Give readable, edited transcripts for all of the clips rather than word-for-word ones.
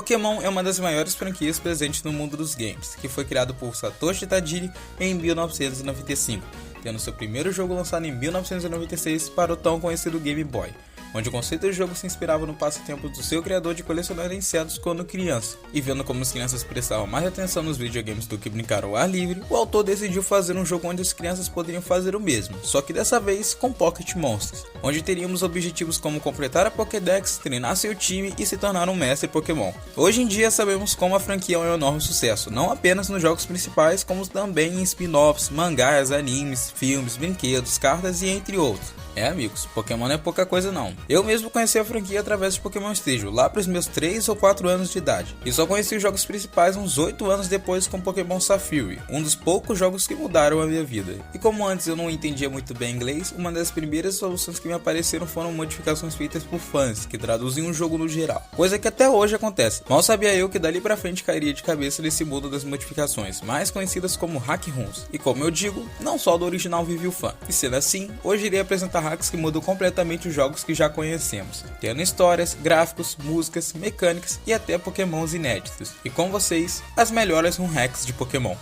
Pokémon é uma das maiores franquias presentes no mundo dos games, que foi criado por Satoshi Tajiri em 1995, tendo seu primeiro jogo lançado em 1996 para o tão conhecido Game Boy, onde o conceito do jogo se inspirava no passatempo do seu criador de colecionar insetos quando criança. E vendo como as crianças prestavam mais atenção nos videogames do que brincar ao ar livre, o autor decidiu fazer um jogo onde as crianças poderiam fazer o mesmo, só que dessa vez com Pocket Monsters, onde teríamos objetivos como completar a Pokédex, treinar seu time e se tornar um mestre Pokémon. Hoje em dia sabemos como a franquia é um enorme sucesso, não apenas nos jogos principais, como também em spin-offs, mangás, animes, filmes, brinquedos, cartas e entre outros. Amigos, Pokémon não é pouca coisa não. Eu mesmo conheci a franquia através de Pokémon Stadium, lá para os meus 3 ou 4 anos de idade. E só conheci os jogos principais uns 8 anos depois com Pokémon Sapphire, um dos poucos jogos que mudaram a minha vida. E como antes eu não entendia muito bem inglês, uma das primeiras soluções que me apareceram foram modificações feitas por fãs, que traduzem o jogo no geral. Coisa que até hoje acontece. Mal sabia eu que dali pra frente cairia de cabeça nesse mundo das modificações, mais conhecidas como hack runs. E como eu digo, não só do original vive o fã. E sendo assim, hoje irei apresentar hacks que mudam completamente os jogos que já conhecemos, tendo histórias, gráficos, músicas, mecânicas e até Pokémons inéditos. E com vocês, as melhores run hacks de Pokémon.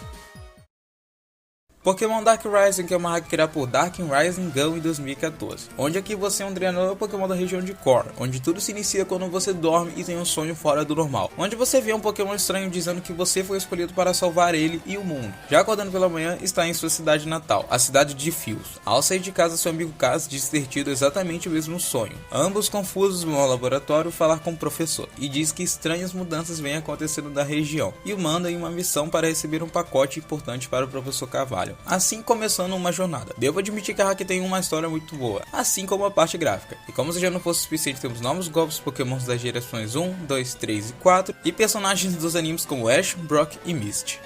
Pokémon Dark Rising, que é uma hack criada por Dark Rising Gun em 2014, onde aqui você é um treinador Pokémon da região de Core, onde tudo se inicia quando você dorme e tem um sonho fora do normal, onde você vê um Pokémon estranho dizendo que você foi escolhido para salvar ele e o mundo. Já acordando pela manhã, está em sua cidade natal, a cidade de Fios. Ao sair de casa, seu amigo Kaz diz ter tido exatamente o mesmo sonho. Ambos confusos vão ao laboratório falar com o professor, e diz que estranhas mudanças vêm acontecendo na região, e o manda em uma missão para receber um pacote importante para o professor Carvalho. Assim começando uma jornada. Devo admitir que a hack tem uma história muito boa, assim como a parte gráfica. E como se já não fosse suficiente, temos novos golpes Pokémons das gerações 1, 2, 3 e 4 e personagens dos animes como Ash, Brock e Misty.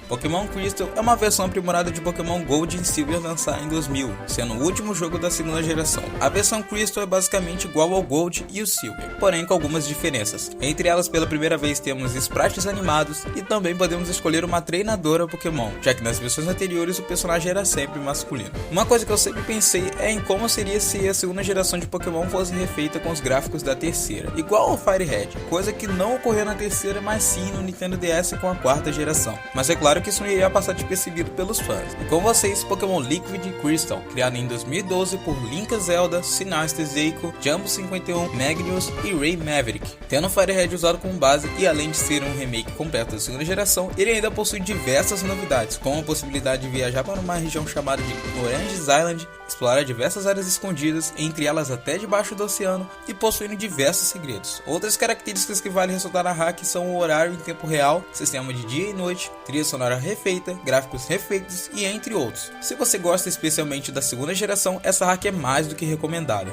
Pokémon Crystal é uma versão aprimorada de Pokémon Gold e Silver lançada em 2000, sendo o último jogo da segunda geração. A versão Crystal é basicamente igual ao Gold e o Silver, porém com algumas diferenças. Entre elas, pela primeira vez temos sprites animados e também podemos escolher uma treinadora Pokémon, já que nas versões anteriores o personagem era sempre masculino. Uma coisa que eu sempre pensei é em como seria se a segunda geração de Pokémon fosse refeita com os gráficos da terceira, igual ao Fire Red, coisa que não ocorreu na terceira, mas sim no Nintendo DS com a quarta geração. Mas é claro que isso não iria passar despercebido pelos fãs. E com vocês, Pokémon Liquid Crystal, criado em 2012 por Link Zelda, Sinastra Zeiko, Jumbo 51, Magnus e Ray Maverick, tendo Fire Red usado como base, e além de ser um remake completo da segunda geração, ele ainda possui diversas novidades, como a possibilidade de viajar para uma região chamada de Orange Island, explorar diversas áreas escondidas, entre elas até debaixo do oceano, e possuindo diversos segredos. Outras características que vale ressaltar na hack são o horário em tempo real, sistema de dia e noite, trilha sonora refeita, gráficos refeitos e entre outros. Se você gosta especialmente da segunda geração, essa hack é mais do que recomendada.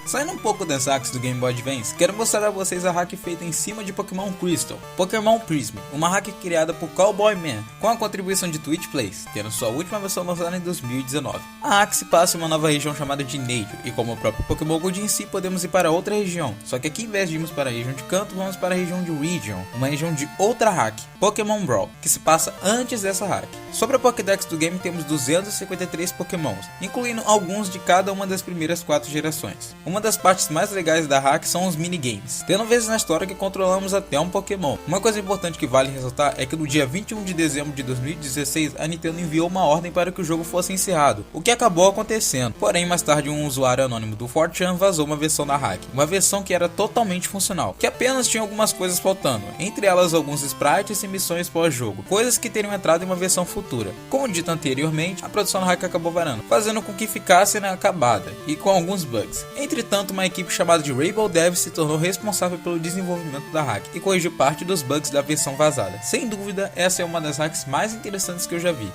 Saindo um pouco das hacks do Game Boy Advance, quero mostrar a vocês a hack feita em cima de Pokémon Crystal, Pokémon Prism, uma hack criada por Cowboy Man, com a contribuição de Twitch Plays, tendo sua última versão lançada em 2019. A hack se passa em uma nova região chamada de Neidro, e como o próprio Pokémon Gold em si, podemos ir para outra região, só que aqui, em vez de irmos para a região de Canto, vamos para a região de Region, uma região de outra hack, Pokémon Brawl, que se passa antes dessa hack. Sobre a Pokédex do game, temos 253 Pokémons, incluindo alguns de cada uma das primeiras 4 gerações. Uma das partes mais legais da hack são os minigames, tendo vezes na história que controlamos até um Pokémon. Uma coisa importante que vale ressaltar é que no dia 21 de dezembro de 2016 a Nintendo enviou uma ordem para que o jogo fosse encerrado, o que acabou acontecendo. Porém, mais tarde um usuário anônimo do 4chan vazou uma versão da hack, uma versão que era totalmente funcional, que apenas tinha algumas coisas faltando, entre elas alguns sprites e missões pós-jogo, coisas que teriam entrado em uma versão futura. Como dito anteriormente, a produção da hack acabou varando, fazendo com que ficasse inacabada e com alguns bugs. Entretanto, uma equipe chamada de Rainbow Dev se tornou responsável pelo desenvolvimento da hack e corrigiu parte dos bugs da versão vazada. Sem dúvida, essa é uma das hacks mais interessantes que eu já vi.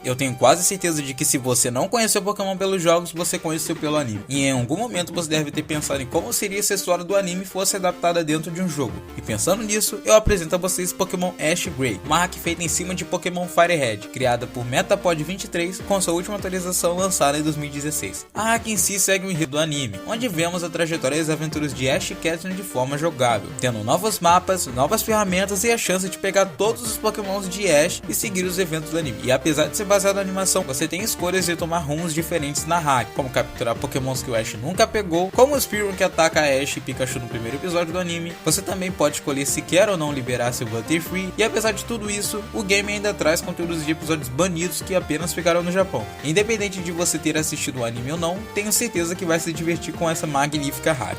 Eu tenho quase certeza de que se você não conheceu Pokémon pelos jogos, você conheceu pelo anime. E em algum momento você deve ter pensado em como seria se a história do anime fosse adaptada dentro de um jogo. E pensando nisso, eu apresento a vocês Pokémon Ash Gray, uma hack feita em cima de Pokémon Fire Red, criada por Metapod 23 com sua última atualização lançada em 2016. A hack em si segue o enredo do anime, onde vemos a trajetória e as aventuras de Ash e Catherine de forma jogável, tendo novos mapas, novas ferramentas e a chance de pegar todos os Pokémons de Ash e seguir os eventos do anime. E apesar de ser baseado na animação, você tem escolhas de tomar rumos diferentes na hack, como capturar pokémons que o Ash nunca pegou, como o Spearow que ataca a Ash e Pikachu no primeiro episódio do anime. Você também pode escolher se quer ou não liberar seu Butterfree, e apesar de tudo isso, o game ainda traz conteúdos de episódios banidos que apenas ficaram no Japão. Independente de você ter assistido o anime ou não, tenho certeza que vai se divertir com essa magnífica hack.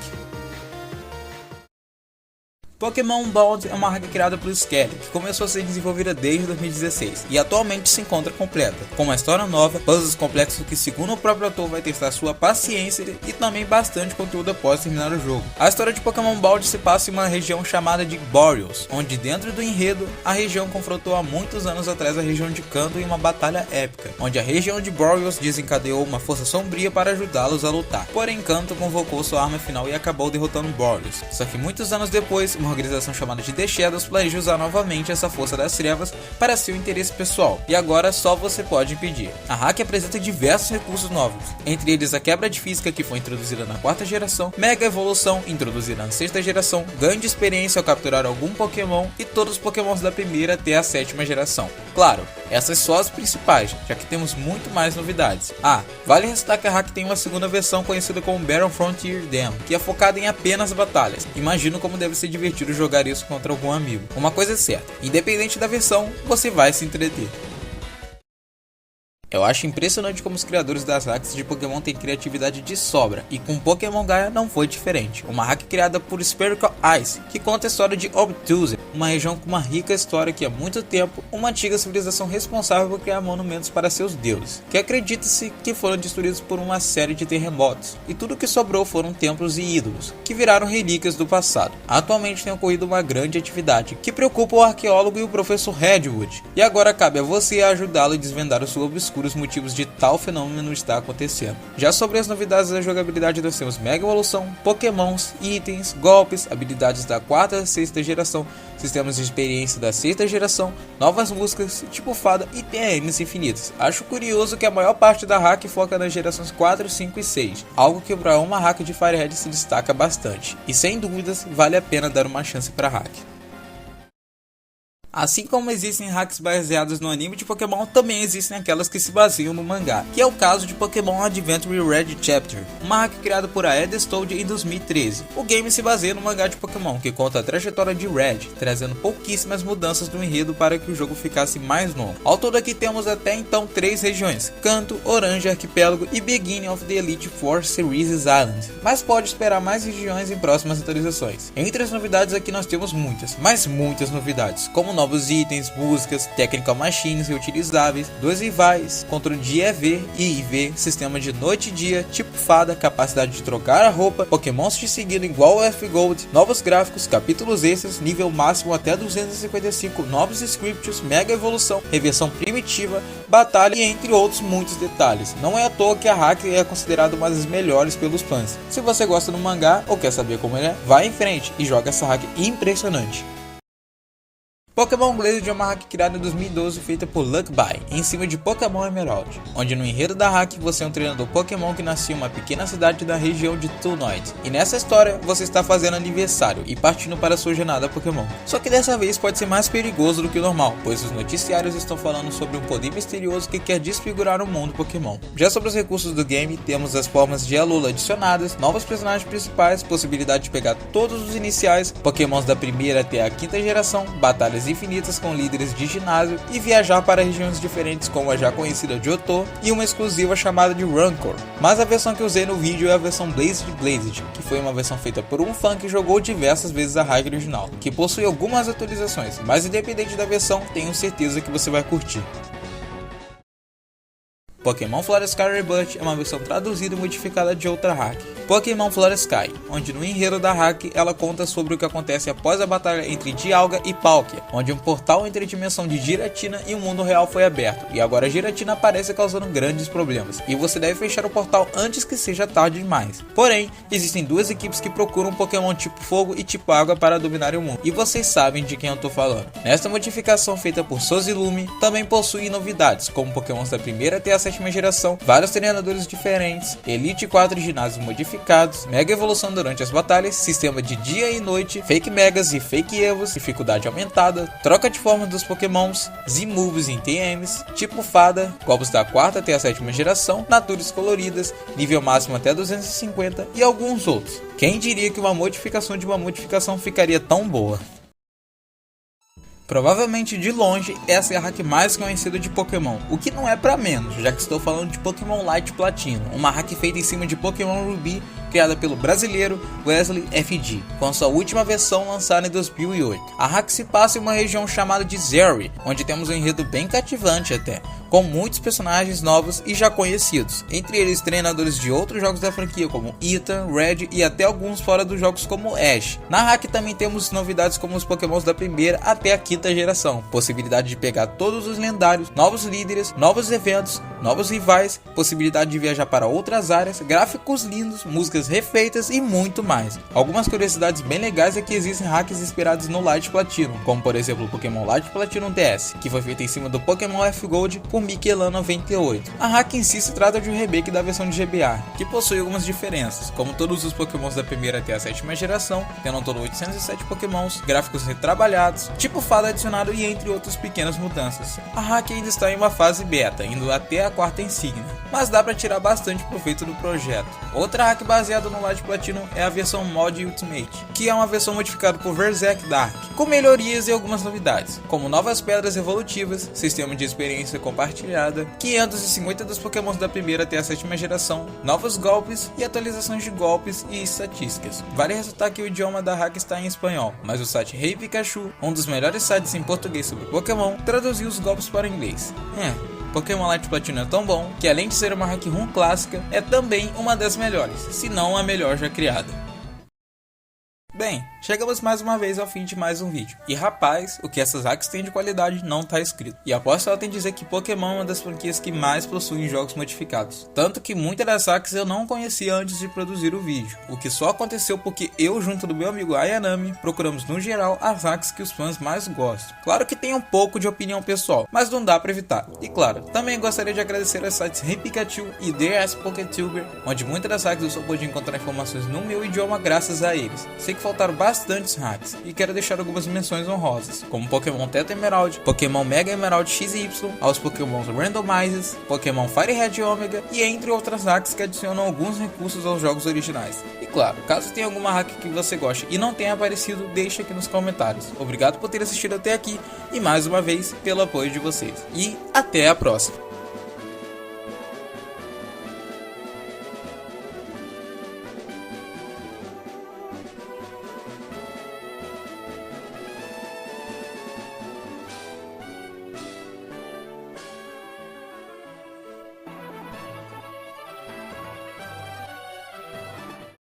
Pokémon Bold é uma hack criada pelo Skelly, que começou a ser desenvolvida desde 2016 e atualmente se encontra completa, com uma história nova, puzzles complexos que, segundo o próprio autor, vai testar sua paciência e também bastante conteúdo após terminar o jogo. A história de Pokémon Bold se passa em uma região chamada de Boreals, onde dentro do enredo, a região confrontou há muitos anos atrás a região de Kanto em uma batalha épica, onde a região de Boreals desencadeou uma força sombria para ajudá-los a lutar. Porém, Kanto convocou sua arma final e acabou derrotando Boreals. Só que muitos anos depois, uma organização chamada de The Shadows planeja usar novamente essa força das trevas para seu interesse pessoal, e agora só você pode impedir. A hack apresenta diversos recursos novos, entre eles a quebra de física que foi introduzida na 4ª geração, Mega Evolução introduzida na 6ª geração, ganho de experiência ao capturar algum Pokémon e todos os Pokémons da 1ª até a 7ª geração. Claro, essas só as principais, já que temos muito mais novidades. Vale ressaltar que a hack tem uma segunda versão conhecida como Battle Frontier Demo, que é focada em apenas batalhas. Imagino como deve ser divertido jogar isso contra algum amigo. Uma coisa é certa, independente da versão, você vai se entreter. Eu acho impressionante como os criadores das hacks de Pokémon têm criatividade de sobra, e com Pokémon Gaia não foi diferente. Uma hack criada por Spherical Ice, que conta a história de Obtuse, uma região com uma rica história que há muito tempo, uma antiga civilização responsável por criar monumentos para seus deuses, que acredita-se que foram destruídos por uma série de terremotos, e tudo que sobrou foram templos e ídolos, que viraram relíquias do passado. Atualmente tem ocorrido uma grande atividade, que preocupa o arqueólogo e o professor Redwood, e agora cabe a você ajudá-lo a desvendar o seu obscuro os motivos de tal fenômeno estar acontecendo. Já sobre as novidades da jogabilidade, nós temos Mega Evolução, Pokémons, itens, golpes, habilidades da 4ª e 6ª geração, sistemas de experiência da 6ª geração, novas músicas, tipo fada e TMs infinitas. Acho curioso que a maior parte da hack foca nas gerações 4, 5 e 6, algo que para uma hack de Fire Red se destaca bastante, e sem dúvidas vale a pena dar uma chance para a hack. Assim como existem hacks baseadas no anime de Pokémon, também existem aquelas que se baseiam no mangá, que é o caso de Pokémon Adventure Red Chapter, uma hack criada por Ed Stold em 2013. O game se baseia no mangá de Pokémon, que conta a trajetória de Red, trazendo pouquíssimas mudanças no enredo para que o jogo ficasse mais longo. Ao todo aqui temos até então 3 regiões: Kanto, Orange Arquipélago e Beginning of the Elite Four Series Island, mas pode esperar mais regiões em próximas atualizações. Entre as novidades aqui nós temos muitas, mas muitas novidades, como novos itens, músicas, Technical Machines reutilizáveis, 2 rivais, controle de EV e IV, sistema de noite e dia, tipo fada, capacidade de trocar a roupa, Pokémons te seguindo igual ao F-Gold, novos gráficos, capítulos extras, nível máximo até 255, novos scripts, Mega Evolução, reversão primitiva, batalha e entre outros muitos detalhes. Não é à toa que a hack é considerada uma das melhores pelos fãs. Se você gosta do mangá ou quer saber como ele é, vai em frente e joga essa hack impressionante. Pokémon Blaze é uma hack criada em 2012 feita por Luckby, em cima de Pokémon Emerald, onde no enredo da hack você é um treinador Pokémon que nasceu em uma pequena cidade da região de Tunoid, e nessa história você está fazendo aniversário e partindo para sua jornada Pokémon. Só que dessa vez pode ser mais perigoso do que o normal, pois os noticiários estão falando sobre um poder misterioso que quer desfigurar o mundo Pokémon. Já sobre os recursos do game, temos as formas de Alola adicionadas, novos personagens principais, possibilidade de pegar todos os iniciais, Pokémons da 1ª até a 5ª geração, batalhas infinitas com líderes de ginásio e viajar para regiões diferentes como a já conhecida Johto e uma exclusiva chamada de Rancor. Mas a versão que usei no vídeo é a versão Blazed, que foi uma versão feita por um fã que jogou diversas vezes a hack original, que possui algumas atualizações, mas independente da versão, tenho certeza que você vai curtir. Pokémon Floresky Rebirth é uma versão traduzida e modificada de outra hack, Pokémon Floresky, onde no enredo da hack ela conta sobre o que acontece após a batalha entre Dialga e Palkia, onde um portal entre a dimensão de Giratina e o mundo real foi aberto, e agora Giratina aparece causando grandes problemas, e você deve fechar o portal antes que seja tarde demais. Porém, existem 2 equipes que procuram Pokémon tipo fogo e tipo água para dominar o mundo, e vocês sabem de quem eu tô falando. Nesta modificação feita por Sozilume, também possui novidades, como Pokémons da 1ª até a 7ª geração, vários treinadores diferentes, Elite 4 ginásios modificados, modificados, mega evolução durante as batalhas, sistema de dia e noite, fake megas e fake evos, dificuldade aumentada, troca de forma dos pokémons, Z-moves em TMs, tipo fada, golpes da 4ª até a 7ª geração, naturas coloridas, nível máximo até 250 e alguns outros. Quem diria que uma modificação de uma modificação ficaria tão boa? Provavelmente de longe, essa é a hack mais conhecida de Pokémon, o que não é pra menos, já que estou falando de Pokémon Light Platinum, uma hack feita em cima de Pokémon Ruby, criada pelo brasileiro Wesley FG, com sua última versão lançada em 2008. A hack se passa em uma região chamada de Zeri, onde temos um enredo bem cativante até, com muitos personagens novos e já conhecidos, entre eles treinadores de outros jogos da franquia como Ethan, Red e até alguns fora dos jogos como Ash. Na hack também temos novidades como os Pokémons da primeira até a 5ª geração, possibilidade de pegar todos os lendários, novos líderes, novos eventos, novos rivais, possibilidade de viajar para outras áreas, gráficos lindos, músicas refeitas e muito mais. Algumas curiosidades bem legais é que existem hacks inspirados no Light Platinum, como por exemplo o Pokémon Light Platinum DS, que foi feito em cima do Pokémon F-Gold por Michelin98. A hack em si se trata de um remake da versão de GBA, que possui algumas diferenças, como todos os Pokémons da primeira até a 7ª geração, tendo um todo 807 Pokémons, gráficos retrabalhados, tipo fada adicionado e entre outras pequenas mudanças. A hack ainda está em uma fase beta, indo até a 4ª insígnia, mas dá para tirar bastante proveito do projeto. Outra hack baseada no Light Platinum é a versão Mod Ultimate, que é uma versão modificada por Berserk Dark, com melhorias e algumas novidades, como novas pedras evolutivas, sistema de experiência compartilhada, 550 dos Pokémons da primeira até a 7ª geração, novos golpes e atualizações de golpes e estatísticas. Vale ressaltar que o idioma da hack está em espanhol, mas o site Hey Pikachu, um dos melhores sites em português sobre Pokémon, traduziu os golpes para o inglês. Pokémon Light Platinum é tão bom que, além de ser uma hack ROM clássica, é também uma das melhores, se não a melhor já criada. Bem, chegamos mais uma vez ao fim de mais um vídeo. E rapaz, o que essas hacks têm de qualidade não tá escrito. E aposto ela tem dizer que Pokémon é uma das franquias que mais possuem jogos modificados. Tanto que muitas das hacks eu não conhecia antes de produzir o vídeo. O que só aconteceu porque eu, junto do meu amigo Ayanami, procuramos no geral as hacks que os fãs mais gostam. Claro que tem um pouco de opinião pessoal, mas não dá pra evitar. E claro, também gostaria de agradecer aos sites Hey Pikachu e DS Pokétuber, onde muitas das hacks eu só pude encontrar informações no meu idioma graças a eles. Sei que faltaram bastantes hacks e quero deixar algumas menções honrosas, como Pokémon Teta Emerald, Pokémon Mega Emerald XY, aos Pokémon Randomizers, Pokémon Fire Red Omega e entre outras hacks que adicionam alguns recursos aos jogos originais. E claro, caso tenha alguma hack que você goste e não tenha aparecido, deixe aqui nos comentários. Obrigado por ter assistido até aqui e mais uma vez pelo apoio de vocês. E até a próxima!